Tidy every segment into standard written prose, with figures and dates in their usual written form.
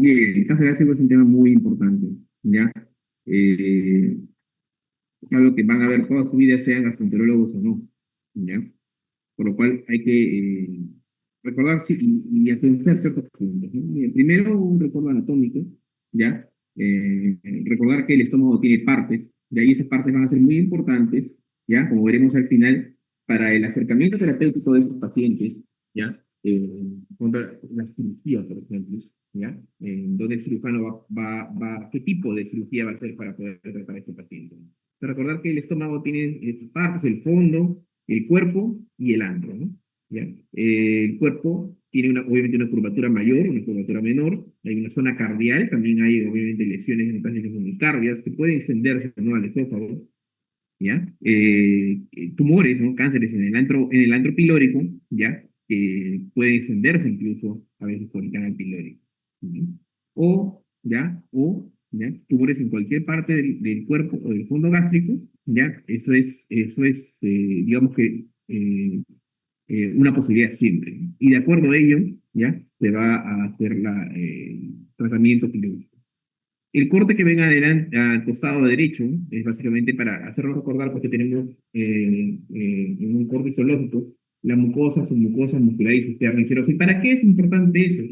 Bien, el cáncer gástrico es un tema muy importante, ¿ya? Eh, es algo que van a ver toda su vida, sean gastroenterólogos o no, ¿ya? Por lo cual hay que recordar sí, y afianzar ciertos puntos, ¿no? Bien, primero, un recuerdo anatómico, ¿ya? Recordar que el estómago tiene partes, de ahí esas partes van a ser muy importantes, ¿ya? Como veremos al final, para el acercamiento terapéutico de estos pacientes, ¿ya? Contra la cirugía, por ejemplo, ¿ya? Donde el cirujano ¿qué tipo de cirugía va a hacer para poder tratar a este paciente? Pero recordar que el estómago tiene partes, el fondo, el cuerpo y el antro, ¿no? ¿Ya? El cuerpo tiene obviamente una curvatura mayor, una curvatura menor, hay una zona cardial, también hay obviamente lesiones en pacientes endocardias que pueden extenderse, ¿no?, al esófago, ¿ya? Tumores, ¿no?, cánceres en el antro pilórico, ¿ya? Pueden extenderse incluso a veces por el canal pilórico. ¿Sí? ¿Ya? Tumores en cualquier parte del cuerpo o del fondo gástrico, ¿ya? Digamos que una posibilidad siempre. Y de acuerdo a ello, ¿ya? Se va a hacer el tratamiento quirúrgico. El corte que ven adelante, al costado derecho es básicamente para hacernos recordar porque tenemos en un corte histológico la mucosa, submucosa, muscularis externa y serosa. ¿Y para qué es importante eso?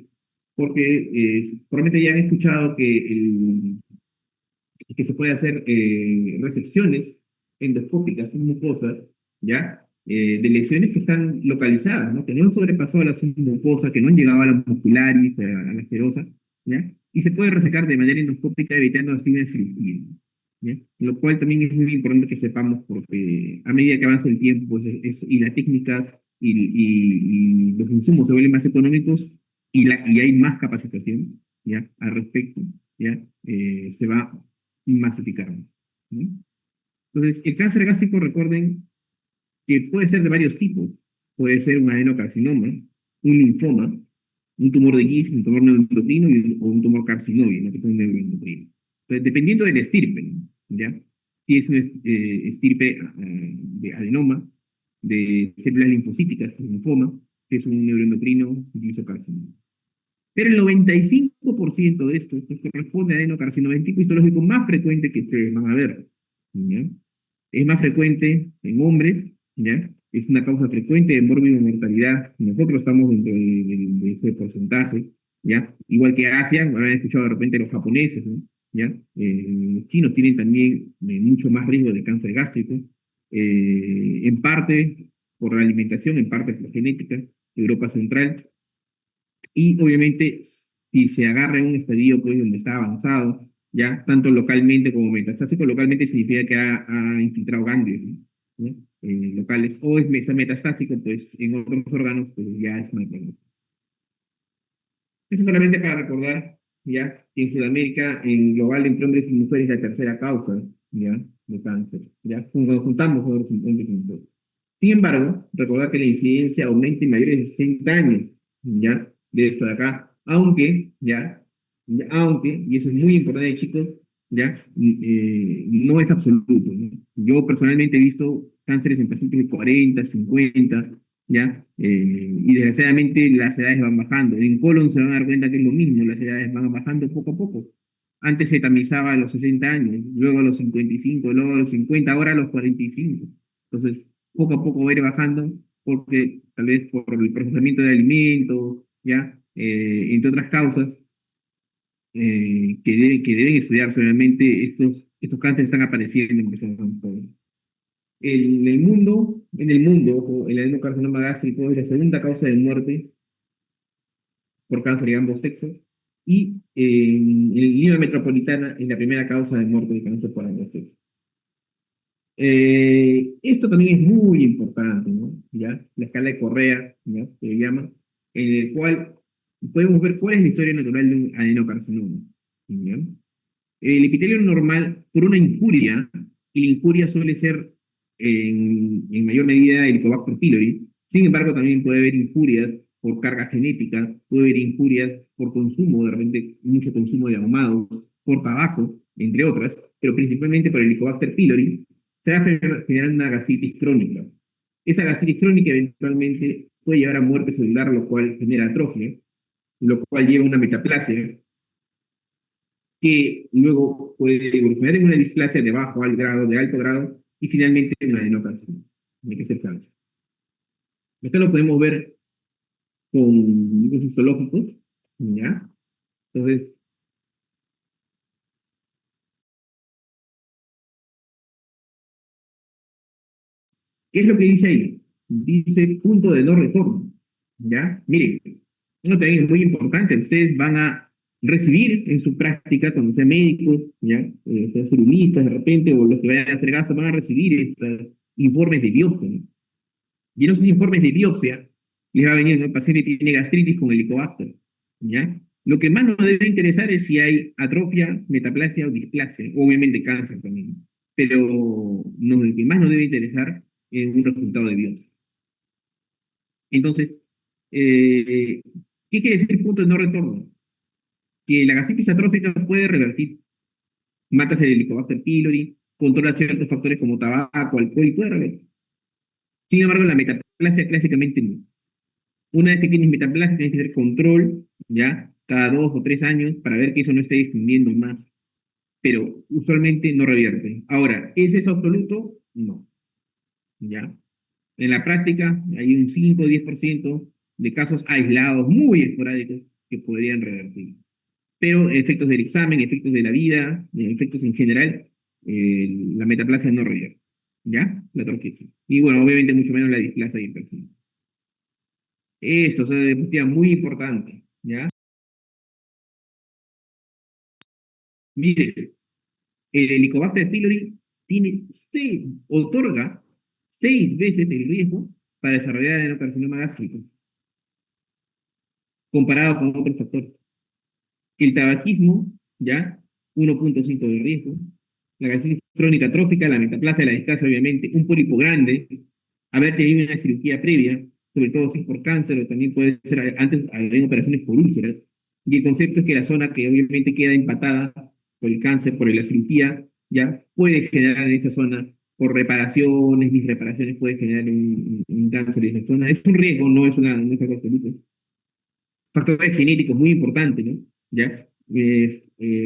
Porque probablemente ya han escuchado que se puede hacer resecciones endoscópicas en mucosas, ¿ya? De lesiones que están localizadas, ¿no? Que no han sobrepasado la mucosa, que no han llegado a la muscularis, a la esclerosa, ¿ya? Y se puede resecar de manera endoscópica evitando así una cirugía, ¿ya? Lo cual también es muy importante que sepamos porque a medida que avanza el tiempo pues, y las técnicas y los insumos se vuelven más económicos y hay más capacitación, ¿ya? Al respecto, ¿ya? Se va masificar, ¿no? Entonces, el cáncer gástrico, recuerden que puede ser de varios tipos. Puede ser un adenocarcinoma, un linfoma, un tumor de Gis, un tumor neuroendocrino o un tumor carcinóide, ¿no?, que es un neuroendocrino. Entonces, dependiendo del estirpe, ¿no? ¿Ya? Si es un estirpe de adenoma, de células linfocíticas, linfoma, que es un neuroendocrino, glisocarcinoma. Pero el 95% de esto pues, corresponde a adenocarcinoma, el tipo histológico más frecuente que ustedes van a ver, ¿ya? Es más frecuente en hombres, ¿ya? Es una causa frecuente de mortalidad. Nosotros estamos dentro de ese porcentaje, ¿ya? Igual que Asia, habrán escuchado de repente los japoneses, ¿no? ¿Ya? Los chinos tienen también mucho más riesgo de cáncer gástrico, en parte por la alimentación, en parte por genética, Europa Central, y obviamente, si se agarra en un estadio pues, donde está avanzado, ya, tanto localmente como metastásico, localmente significa que ha infiltrado ganglios, ¿no? Locales, o es metastásico, pues en otros órganos, pues ya es metastásico. Eso solamente para recordar, ya, que en Sudamérica, en global, entre hombres y mujeres, la tercera causa, ya, de cáncer, ya, cuando juntamos hombres y mujeres. Sin embargo, recordar que la incidencia aumenta en mayores de 60 años, ¿ya? De esto de acá, aunque, y eso es muy importante, chicos, ¿ya? No es absoluto, ¿no? Yo personalmente he visto cánceres en pacientes de 40, 50, ¿ya? Y desgraciadamente las edades van bajando. En colon se van a dar cuenta que es lo mismo, las edades van bajando poco a poco. Antes se tamizaba a los 60 años, luego a los 55, luego a los 50, ahora a los 45. Entonces, poco a poco va a ir bajando, porque tal vez por el procesamiento de alimentos, ¿ya? Entre otras causas, que deben estudiarse, obviamente, estos cánceres están apareciendo en personas jóvenes. En el mundo, ojo, el adenocarcinoma gástrico es la segunda causa de muerte por cáncer de ambos sexos, y en Lima Metropolitana es la primera causa de muerte de cáncer por ambos sexos. Esto también es muy importante, ¿no? ¿Ya? La escala de Correa, ¿ya? Se le llama, en el cual podemos ver cuál es la historia natural de un adenocarcinoma, ¿ya? El epitelio normal, por una injuria, y la injuria suele ser en mayor medida el Helicobacter pylori. Sin embargo, también puede haber injurias por carga genética, puede haber injurias por consumo, de repente mucho consumo de ahumados, por tabaco, entre otras, pero principalmente por el Helicobacter pylori, se va a generar una gastritis crónica. Esa gastritis crónica eventualmente puede llevar a muerte celular, lo cual genera atrofia, lo cual lleva a una metaplasia, que luego puede evolucionar en una displasia de bajo al grado, de alto grado, y finalmente en una adenocarcinoma. Tiene que ser cáncer. Esto lo podemos ver con libros histológicos, ¿ya? Entonces, ¿qué es lo que dice ahí? Dice punto de no retorno, ¿ya? Miren, uno también es muy importante, ustedes van a recibir en su práctica, cuando sean médicos, ¿ya? Sean cirugistas de repente, o los que vayan a hacer gasto, van a recibir estos informes de biopsia, ¿no? Y en esos informes de biopsia les va a venir, ¿no? El paciente tiene gastritis con helicobacter, ¿ya? Lo que más nos debe interesar es si hay atrofia, metaplasia o displasia, obviamente cáncer también, pero lo que más nos debe interesar es un resultado de biopsia. Entonces, eh, ¿qué quiere decir punto de no retorno? Que la gastritis atrófica puede revertir, matas el Helicobacter pylori, controla ciertos factores como tabaco, alcohol y puede revertir. Sin embargo, la metaplasia clásicamente no. Una vez que tienes metaplasia, tienes que hacer control, ¿ya? Cada 2 o 3 años para ver que eso no esté disminuyendo más. Pero usualmente no revierte. Ahora, ¿es eso absoluto? No, ¿ya? En la práctica hay un 5 o 10% de casos aislados, muy esporádicos, que podrían revertir. Pero efectos del examen, efectos de la vida, efectos en general, la metaplasia no revierte. ¿Ya? La torquicia. Y bueno, obviamente mucho menos la displasia y el perfil. Esto es una diapositiva muy importante. ¿Ya? Mire, el Helicobacter pylori otorga 6 veces el riesgo para desarrollar adenocarcinoma gástrico, comparado con otros factores. El tabaquismo, ¿ya? 1.5 de riesgo. La gastritis crónica trófica, la metaplasia, la displasia, obviamente, un pólipo grande, haber tenido una cirugía previa, sobre todo si es por cáncer, o también puede ser antes haber operaciones por úlceras. Y el concepto es que la zona que obviamente queda empatada por el cáncer, por la cirugía, ya puede generar en esa zona, por reparaciones, mis reparaciones, puede generar un cáncer en esa zona. Es un riesgo, no es algo absoluto. Factores genéticos muy importantes, ¿no? ¿Ya?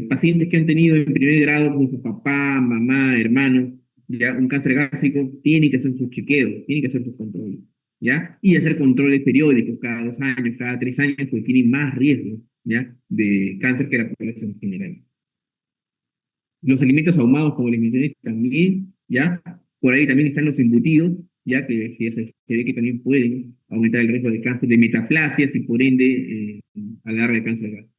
Pacientes que han tenido en primer grado con su papá, mamá, hermanos, ¿ya? Un cáncer gástrico, tienen que hacer sus chequeos, tienen que hacer sus controles, ¿ya? Y hacer controles periódicos cada 2 años, cada 3 años, porque tienen más riesgo, ¿ya? De cáncer que la población en general. Los alimentos ahumados, como les mencioné, también, ¿ya? Por ahí también están los embutidos, ya que se ve que también pueden aumentar el riesgo de cáncer de metaplasias y por ende alarga el cáncer gástrico.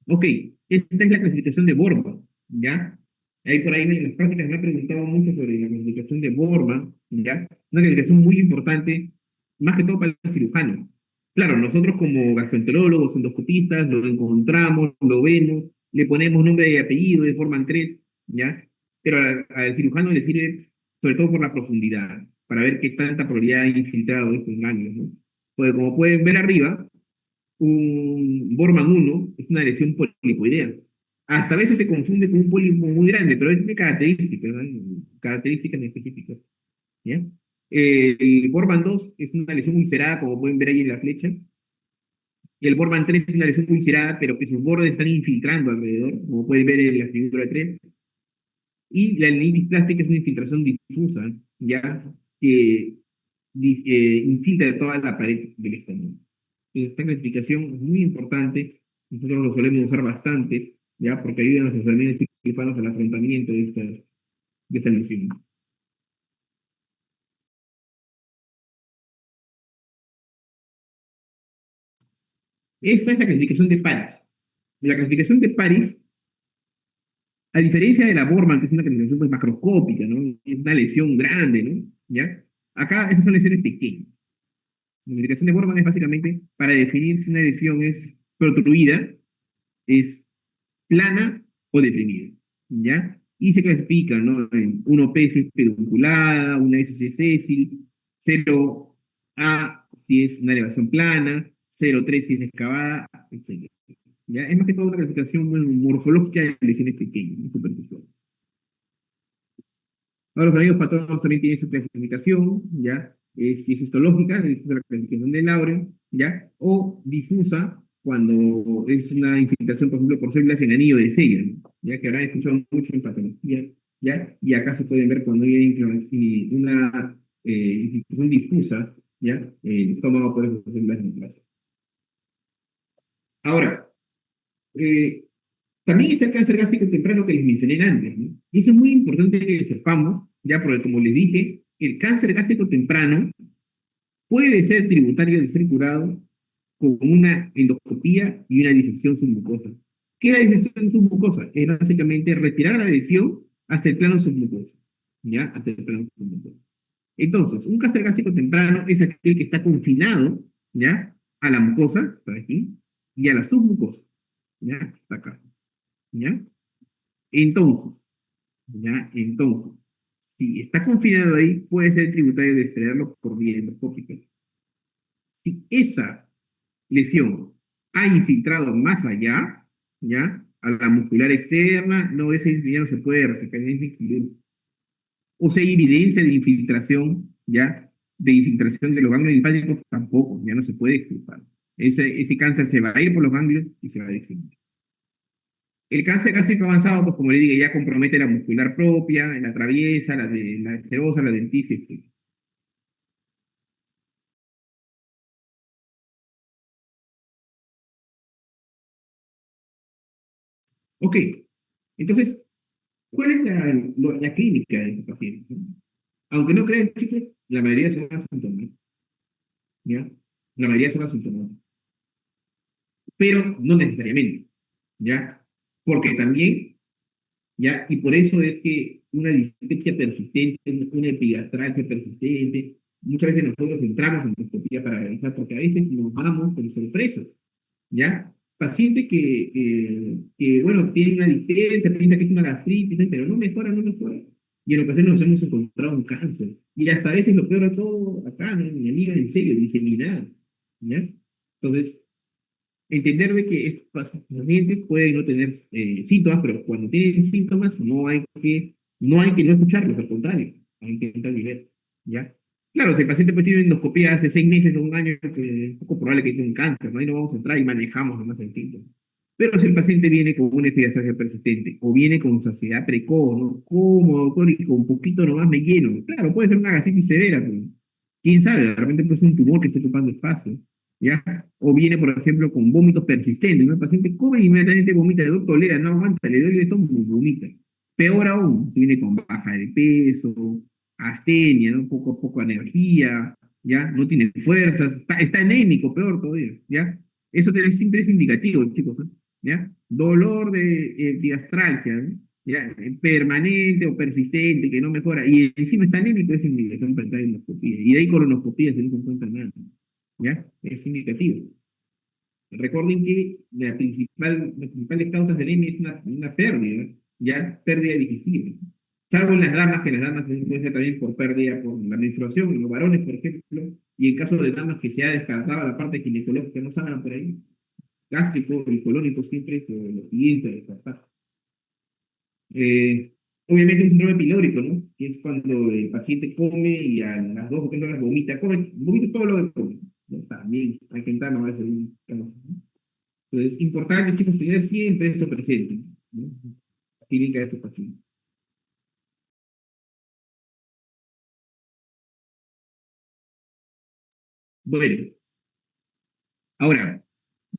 Ok, esta es la clasificación de Borman, ¿ya? Ahí por ahí en las prácticas me han preguntado mucho sobre la clasificación de Borman, ¿ya? Una clasificación muy importante, más que todo para el cirujano. Claro, nosotros como gastroenterólogos, endoscopistas, lo encontramos, lo vemos, le ponemos nombre y apellido de Borman 3, ¿ya? Pero al cirujano le sirve sobre todo por la profundidad, para ver qué tanta probabilidad hay infiltrado de estos ganglios, ¿no? Pues como pueden ver arriba, un Borman 1 es una lesión polipoidea. Hasta a veces se confunde con un pólipo muy grande, pero tiene características, ¿no? Características específicas, ¿ya? El Borman 2 es una lesión ulcerada, como pueden ver ahí en la flecha, y el Borman 3 es una lesión ulcerada, pero que sus bordes están infiltrando alrededor, como pueden ver en la figura 3, y la linitis plástica es una infiltración difusa, ¿ya? Que infiltra toda la pared del estómago. Esta clasificación es muy importante, nosotros lo solemos usar bastante, ¿ya? Porque ayuda a los enfermeros principales al afrontamiento de esta lesión. Esta es la clasificación de Paris. La clasificación de Paris, a diferencia de la Borman, que es una clasificación pues, macroscópica, ¿no? Es una lesión grande, ¿no? ¿Ya? Acá estas son lesiones pequeñas. La clasificación de Borman es básicamente para definir si una lesión es protruida, es plana o deprimida, ¿ya? Y se clasifica, ¿no? En 1P si es pedunculada, una S si es sésil, 0A si es una elevación plana, 0,3 si es excavada, etc. ¿Ya? Es más que todo una clasificación bueno, morfológica de lesiones pequeñas, no superficiales. Ahora los anillos patólogos también tienen su clasificación, ¿ya? si es histológica, es la clasificación de Lauren, ¿ya? O difusa, cuando es una infiltración, por ejemplo, por células en anillo de sello, ¿no? Ya que habrán escuchado mucho en patología, ¿ya? Y acá se pueden ver cuando hay una infiltración difusa, ¿ya? El estómago por esas células neutras. Ahora, eh, también está el cáncer gástrico temprano que les mencioné antes, ¿no? Y eso es muy importante que sepamos, ya porque como les dije, el cáncer gástrico temprano puede ser tributario de ser curado con una endoscopía y una disección submucosa. ¿Qué es la disección submucosa? Es básicamente retirar la lesión hasta el plano submucoso, ¿ya? Hasta el plano submucoso. Entonces, un cáncer gástrico temprano es aquel que está confinado, ¿ya? A la mucosa, está aquí, y a la submucosa, ¿ya? Está acá, ¿ya? Entonces, ¿ya? Entonces, si está confinado ahí, puede ser tributario de extraerlo por vía endoscópica. Si esa lesión ha infiltrado más allá, ¿ya? A la muscular externa, no, ese ya no se puede resecar, o si hay evidencia de infiltración, ¿ya? De infiltración de los ganglios linfáticos, tampoco, ya no se puede extirpar. Ese cáncer se va a ir por los ganglios y se va a extirpar. El cáncer gástrico avanzado, pues como le digo, ya compromete la muscular propia, la traviesa, la serosa, la denticia, etc. Ok, entonces, ¿cuál es la clínica de este paciente? Aunque no crean, chicos, la mayoría son asintomáticos, ¿ya? La mayoría son asintomáticos, pero no necesariamente, ¿ya? Porque también, ¿ya? Y por eso es que una dispepsia persistente, una epigastralgia persistente, muchas veces nosotros entramos en endoscopía para realizar, porque a veces nos vamos con sorpresa, ¿ya? Paciente que, bueno, tiene una distensia, piensa que es una gastritis, ¿no? Pero no mejora, no mejora. Y en ocasiones nos hemos encontrado un cáncer. Y hasta a veces lo peor de todo, acá, ¿no? Mi amiga en serio, diseminada, ¿ya? Entonces, entender de que estos pacientes pueden no tener síntomas, pero cuando tienen síntomas no hay que no escucharlos, al contrario, hay que intentar ver, ¿ya? Claro, si el paciente pues tiene una endoscopía hace 6 meses o un año, que es poco probable que tenga un cáncer, ¿no? Ahí no vamos a entrar y manejamos nomás el síntoma. Pero si el paciente viene con una epigastralgia persistente o viene con saciedad precoz, ¿no? Como, doctor, y con un poquito nomás me lleno. Claro, puede ser una gastritis severa, pero quién sabe, de repente puede ser un tumor que esté ocupando espacio, ¿ya? O viene, por ejemplo, con vómitos persistentes, ¿no? El paciente come y inmediatamente vomita, el doctor tolera, no aguanta, le duele el estómago, vomita. Peor aún, si viene con baja de peso, astenia, ¿no? Poco a poco energía, ¿ya? No tiene fuerzas, está anémico, peor todavía, ¿ya? Eso siempre es indicativo, chicos, ¿no? ¿Ya? Dolor de diastralgia, ¿no? ¿Ya? Permanente o persistente, que no mejora, y encima está anémico, es indicación para entrar en endoscopía. Y de ahí colonoscopía si no se encuentra nada, ¿ya? Es indicativo. Recuerden que las principales causas de anemia es una pérdida, ya pérdida digestiva. Salvo en las damas, que las damas pueden ser también por pérdida por la menstruación, en los varones, por ejemplo, y en caso de damas que se ha descartado la parte ginecológica, no saben por ahí, gástrico y colónico siempre es lo siguiente a descartar. Eh, Obviamente un síndrome pilórico, ¿no? Que es cuando el paciente come y a las 2 o 3 horas vomita, vomita todo lo que come, ¿no? También hay que entrar, no va a ser un caso, ¿no? Entonces, es importante, chicos, tener siempre esto presente, ¿no? La clínica de estos pacientes. Bueno, ahora,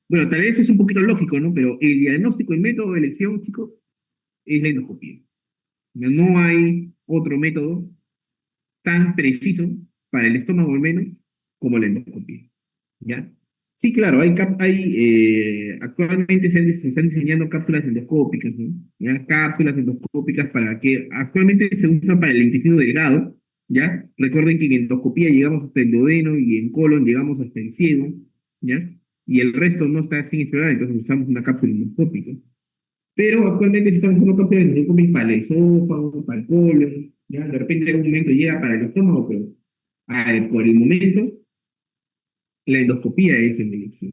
bueno, tal vez es un poquito lógico, ¿no? Pero el diagnóstico y método de elección, chicos, es la endoscopía. No hay otro método tan preciso para el estómago al menos como la endoscopía, ¿ya? Sí, claro, actualmente se están diseñando cápsulas endoscópicas, ¿no? ¿Ya? Cápsulas endoscópicas para que actualmente se usan para el intestino delgado, ¿ya? Recuerden que en endoscopía llegamos hasta el duodeno y en colon llegamos hasta el ciego, ¿ya? Y el resto no está sin explorar, entonces usamos una cápsula endoscópica. Pero actualmente se están usando cápsulas endoscópicas para el esófago, para el colon, ¿ya? De repente en algún momento llega para el estómago, pero por el momento la endoscopía es en elección,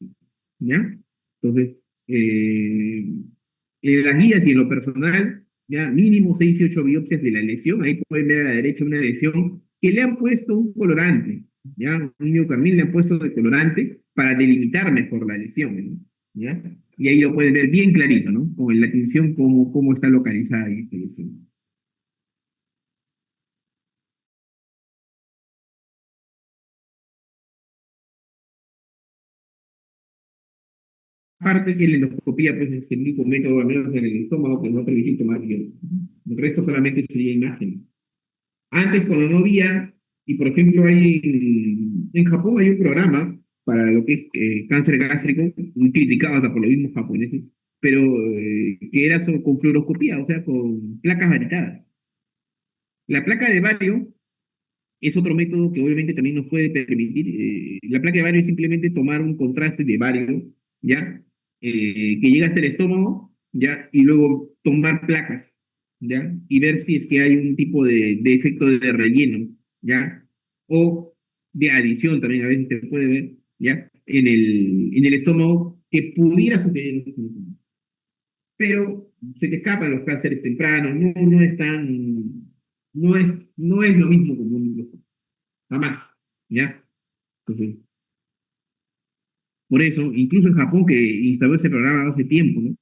¿ya? Entonces, eh, en las guías y en lo personal, ya mínimo 6 y 8 biopsias de la lesión, ahí pueden ver a la derecha una lesión que le han puesto un colorante, ¿ya? Un miocarmín le han puesto de colorante para delimitar mejor la lesión, ¿no? ¿Ya? Y ahí lo pueden ver bien clarito, ¿no? Con la tinción, cómo está localizada ahí esta lesión. Aparte que la endoscopía pues, es el único método, al menos en el estómago, que no permite tomar bien. El resto solamente sería imagen. Antes, cuando no había, y por ejemplo, en Japón hay un programa para lo que es cáncer gástrico, muy criticado hasta por los mismos japoneses, pero que era con fluoroscopía, o sea, con placas varitadas. La placa de bario es otro método que obviamente también nos puede permitir. La placa de bario es simplemente tomar un contraste de bario, ¿ya? Que llega hasta el estómago, ¿ya? Y luego tomar placas, ¿ya? Y ver si es que hay un tipo de efecto de relleno, ¿ya? O de adición también a veces se puede ver, ¿ya? En el estómago que pudiera suceder. Pero se te escapan los cánceres tempranos, no es tan, no es lo mismo como un jamás, ¿ya? Entonces, por eso, incluso en Japón, que instaló ese programa hace tiempo, ¿no?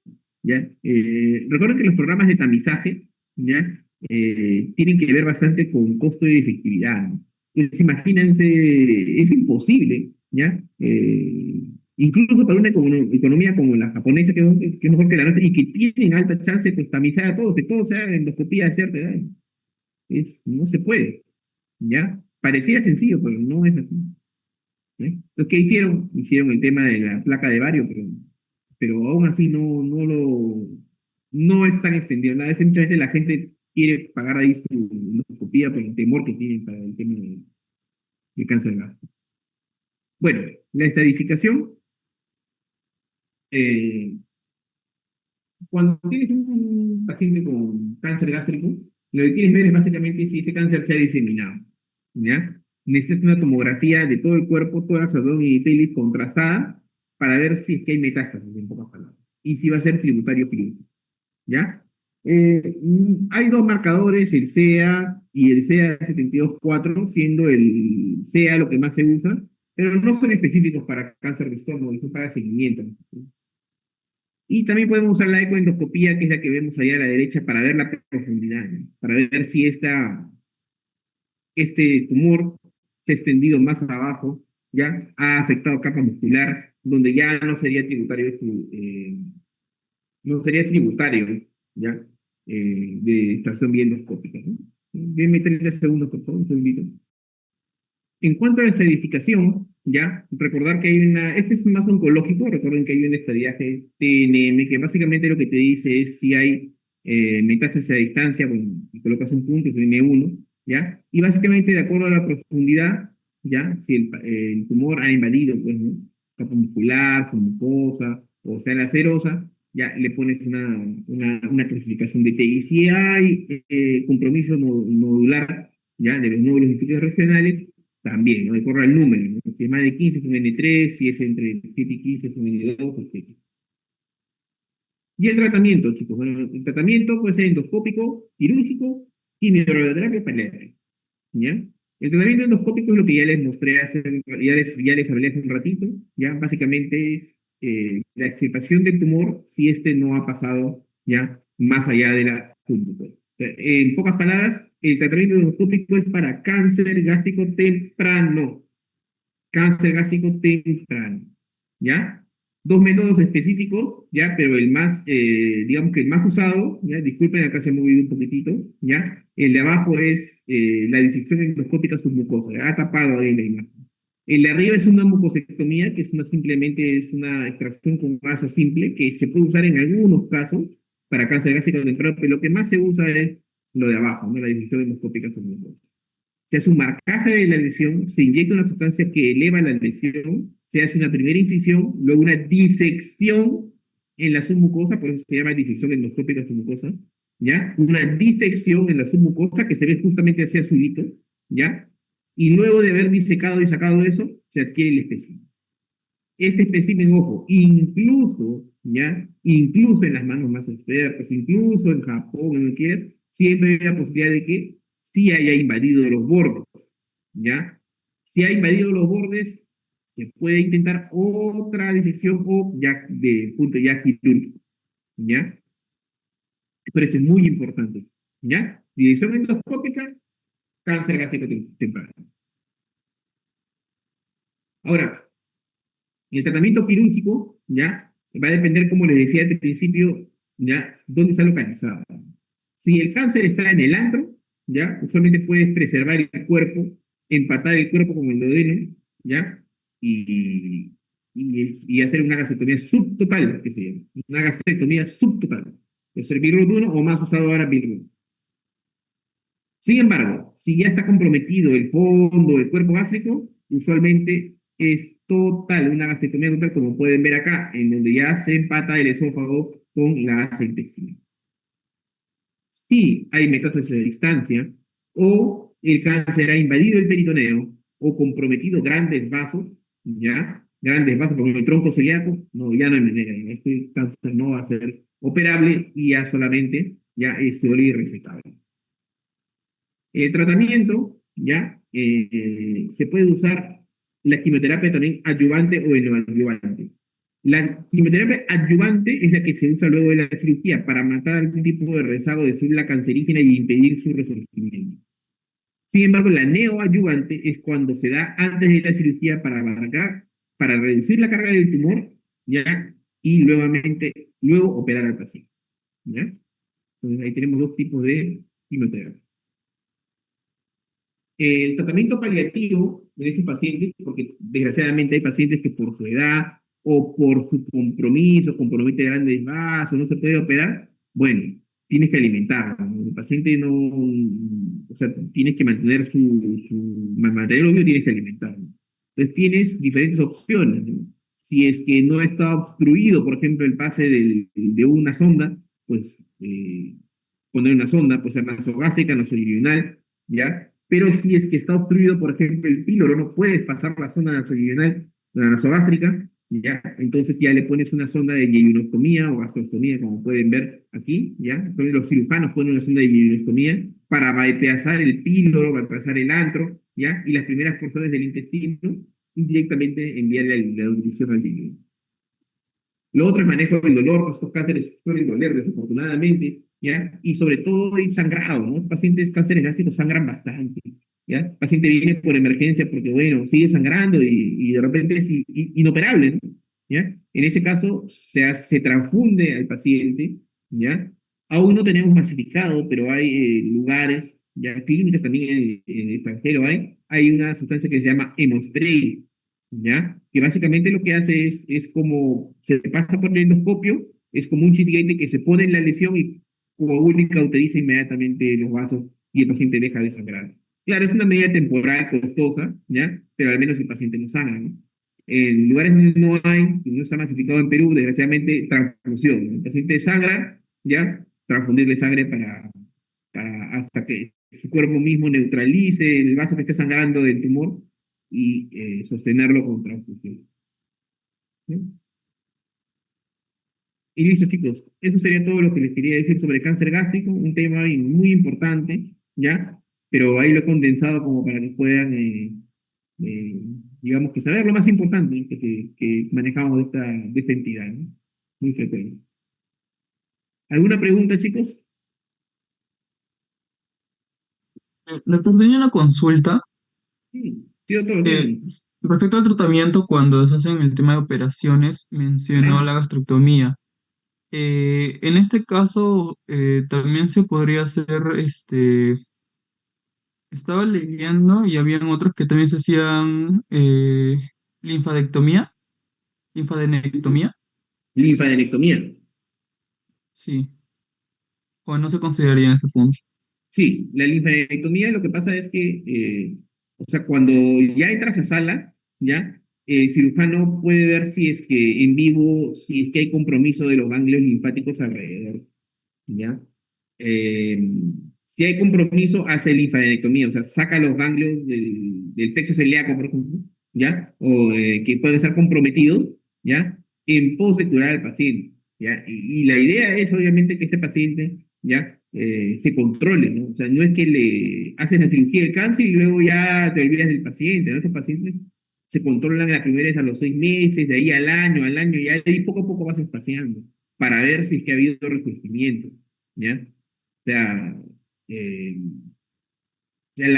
¿Ya? Recuerden que los programas de tamizaje, ¿ya? Tienen que ver bastante con costo y efectividad, ¿no? Entonces, imagínense, es imposible, ¿ya? Incluso para una economía como la japonesa, que es mejor que la nuestra, y que tienen alta chance de tamizar a todos, que todo sea endoscopía de cierta edad, no se puede, ¿ya? Parecía sencillo, pero no es así. ¿Eh? Entonces, ¿qué hicieron? Hicieron el tema de la placa de bario, pero aún así no es tan extendido. Nada, muchas veces la gente quiere pagar ahí su endoscopía por el temor que tienen para el tema de cáncer gástrico. Bueno, la estadificación, eh, cuando tienes un paciente con cáncer gástrico, lo que quieres ver es básicamente si ese cáncer se ha diseminado, ¿ya? Necesitas una tomografía de todo el cuerpo, tórax, abdomen y pelvis contrastada para ver si es que hay metástasis, en pocas palabras, y si va a ser tributario clínico, ¿ya? Hay dos marcadores, el CEA y el CEA 72-4, siendo el CEA lo que más se usa, pero no son específicos para cáncer de estómago, son para seguimiento. Y también podemos usar la ecoendoscopía, que es la que vemos allá a la derecha, para ver la profundidad, ¿no? Para ver si este tumor se ha extendido más abajo, ya ha afectado capa muscular, donde ya no sería tributario, ¿ya? De extracción endoscópica, ¿no? Denme 30 segundos, por favor, un segundito. En cuanto a la estadificación, ya, recordar que este es más oncológico, recuerden que hay un estadiaje TNM, que básicamente lo que te dice es si hay metástasis a distancia, bueno, y colocas un punto, es un M1, ya, y básicamente de acuerdo a la profundidad, ya, si el tumor ha invadido, pues, ¿no? Capa muscular, su mucosa, o sea, la serosa, ya le pones una clasificación de T. Y si hay compromiso nodular, ya, de los nódulos linfáticos regionales, también, ¿no? Corre el número, ¿no? Si es más de 15 es un N3, si es entre 7 y 15 es un N2, etc. Y el tratamiento, chicos, bueno, el tratamiento puede ser endoscópico, quirúrgico, quimioterapia paliativa, ¿ya? El tratamiento endoscópico es lo que ya les mostré ya les hablé hace un ratito, ¿ya? Básicamente es la extirpación del tumor si este no ha pasado, ¿ya? Más allá de la submucosa. En pocas palabras, el tratamiento endoscópico es para cáncer gástrico temprano, cáncer gástrico temprano, ¿ya? Dos métodos específicos, ¿ya? Pero digamos que el más usado, ¿ya? Disculpen, acá se ha movido un poquitito, ¿ya? El de abajo es la disección endoscópica submucosa, ¿ya? Ha tapado ahí la imagen. El de arriba es una mucosectomía, que simplemente es una extracción con masa simple, que se puede usar en algunos casos para cáncer gástrico temprano, pero lo que más se usa es lo de abajo, ¿no? La disección endoscópica submucosa. Se hace un marcaje de la lesión, se inyecta una sustancia que eleva la lesión, se hace una primera incisión, luego una disección en la submucosa, por eso se llama disección endoscópica submucosa, ¿ya? Una disección en la submucosa que se ve justamente hacia azulito, ¿ya? Y luego de haber disecado y sacado eso, se adquiere el espécimen. Este espécimen, ojo, incluso, ¿ya? Incluso en las manos más expertas, incluso en Japón, en siempre hay la posibilidad de que sí haya invadido los bordes, ¿ya? Si ha invadido los bordes, se puede intentar otra disección o ya de punto ya quirúrgico, ¿ya? Pero esto es muy importante, ¿ya? Disección endoscópica, cáncer gástrico temprano. Ahora, el tratamiento quirúrgico, ¿ya? Va a depender, como les decía al principio, ¿ya? Dónde está localizado. Si el cáncer está en el antro, ¿ya? Usualmente puedes preservar el cuerpo, empatar el cuerpo con el duodeno, ¿ya? Y, y hacer una gastrectomía subtotal, que se llama. Una gastrectomía subtotal. Puede ser Bilirrubino o más usado ahora Bilirrubino. Sin embargo, si ya está comprometido el fondo del cuerpo gástrico, usualmente es total, una gastrectomía total, como pueden ver acá, en donde ya se empata el esófago con la asa intestinal. Si hay metástasis de distancia, o el cáncer ha invadido el peritoneo, o comprometido grandes vasos, ¿ya? Grandes vasos, como el tronco celíaco, no, ya no hay manera, este cáncer no va a ser operable y ya solamente ya es sólido y resecable. El tratamiento, ¿ya? Se puede usar la quimioterapia también adyuvante o neoadyuvante. La quimioterapia adyuvante es la que se usa luego de la cirugía para matar algún tipo de rezago de célula cancerígena y impedir su resurgimiento. Sin embargo, la neoadyuvante es cuando se da antes de la cirugía para abarcar, para reducir la carga del tumor, ¿ya? Y luego operar al paciente, ¿ya? Entonces ahí tenemos dos tipos de quimioterapia. El tratamiento paliativo en estos pacientes, porque desgraciadamente hay pacientes que por su edad o por su compromiso, compromete grandes vasos, no se puede operar, bueno, tienes que alimentarlo, ¿no? El paciente no, o sea, tienes que mantener su material obvio, tienes que alimentarlo. Entonces tienes diferentes opciones, ¿no? Si es que no está obstruido, por ejemplo, el pase de una sonda, pues poner una sonda, puede ser nasogástrica, nasoilineal, ¿ya? Pero si es que está obstruido, por ejemplo, el píloro, no puedes pasar la sonda nasoilineal, la nasogástrica, ¿ya? Entonces ya le pones una sonda de yeyunostomía o gastrostomía, como pueden ver aquí, ¿ya? Entonces los cirujanos ponen una sonda de yeyunostomía para bypassar el píloro, bypassar el antro, ¿ya? Y las primeras porciones del intestino, indirectamente enviarle la nutrición al yeyuno. Lo otro es manejo del dolor, pues estos cánceres suelen doler desafortunadamente, ¿ya? Y sobre todo el sangrado, ¿no? Los pacientes cánceres gástricos sangran bastante, ¿ya? El paciente viene por emergencia porque, bueno, sigue sangrando y de repente es inoperable, ¿no? ¿Ya? En ese caso se transfunde al paciente, ¿ya? Aún no tenemos masificado, pero hay lugares, ya clínicas también en el extranjero hay una sustancia que se llama hemospray, ¿ya? Que básicamente lo que hace es como se pasa por el endoscopio, es como un chisguete que se pone en la lesión y coagula y cauteriza inmediatamente los vasos y el paciente deja de sangrar. Claro, es una medida temporal, costosa, ¿ya? Pero al menos el paciente no sangra, ¿no? En lugares donde no hay, no está masificado en Perú, desgraciadamente, transfusión, ¿no? El paciente sangra, ¿ya? Transfundirle sangre hasta que su cuerpo mismo neutralice el vaso que esté sangrando del tumor y sostenerlo con transfusión. ¿Sí? Y listo, chicos. Eso sería todo lo que les quería decir sobre cáncer gástrico, un tema muy importante, ¿ya? Pero ahí lo he condensado como para que puedan, eh, digamos, que saber lo más importante, ¿no? que manejamos de esta entidad, ¿no? Muy frecuente. ¿Alguna pregunta, chicos? Doctor, tenía una consulta Sí, sí, doctor, eh, díganme. respecto al tratamiento cuando se hacen el tema de operaciones, mencionó ¿Ya? la gastroctomía. En este caso, también se podría hacer, estaba leyendo y habían otros que también se hacían linfadectomía, linfadenectomía, Linfadenectomía. sí, o no se consideraría en ese punto. Sí, la linfadenectomía lo que pasa es que, o sea, cuando ya entras a sala, ya, el cirujano puede ver si es que en vivo, si es que hay compromiso de los ganglios linfáticos alrededor, ¿ya? Eh, si hay compromiso, hace linfadenectomía, o sea, saca los ganglios del plexo celíaco, por ejemplo, ¿ya? O que pueden estar comprometidos, ¿ya? En pos de curar al paciente, ¿ya? Y la idea es, obviamente, que este paciente, ¿ya? se controle, ¿no? O sea, no es que le haces la cirugía del cáncer y luego ya te olvidas del paciente, ¿no? Estos pacientes se controlan la primera vez a los 6 meses, de ahí al año, y ahí poco a poco vas espaciando para ver si es que ha habido resurgimiento, ¿ya? O sea, eh, el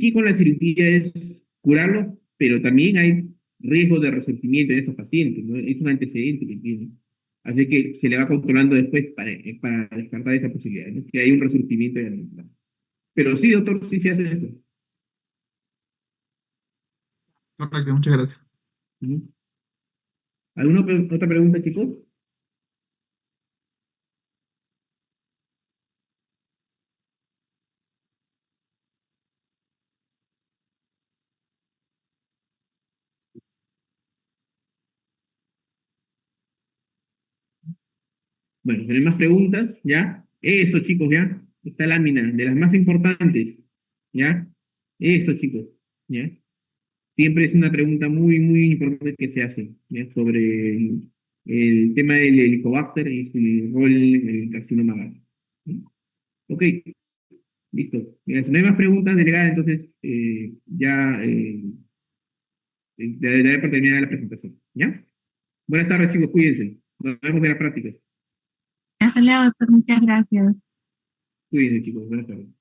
key con la cirugía es curarlo, pero también hay riesgo de resentimiento en estos pacientes, ¿no? Es un antecedente que tienen. Así que se le va controlando después para descartar esa posibilidad, ¿no? Que hay un resurgimiento de la enfermedad. Pero sí, doctor, sí se hace esto. Correcto, muchas gracias. Ujú. ¿Alguna otra pregunta, chicos? Bueno, si no hay más preguntas, ¿ya? Eso, chicos, ¿ya? Esta lámina, de las más importantes, ¿ya? Eso, chicos, ¿ya? Siempre es una pregunta muy, muy importante que se hace, ¿ya? Sobre el tema del helicobacter y su rol en el carcinoma gástrico. ¿Sí? Ok, listo. Mira, si no hay más preguntas, delegada, entonces ya daré por terminada la presentación, ¿ya? Buenas tardes, chicos, cuídense. Nos vemos en las prácticas. Hasta luego, doctor. Muchas gracias. Cuídense, chicos, buenas tardes.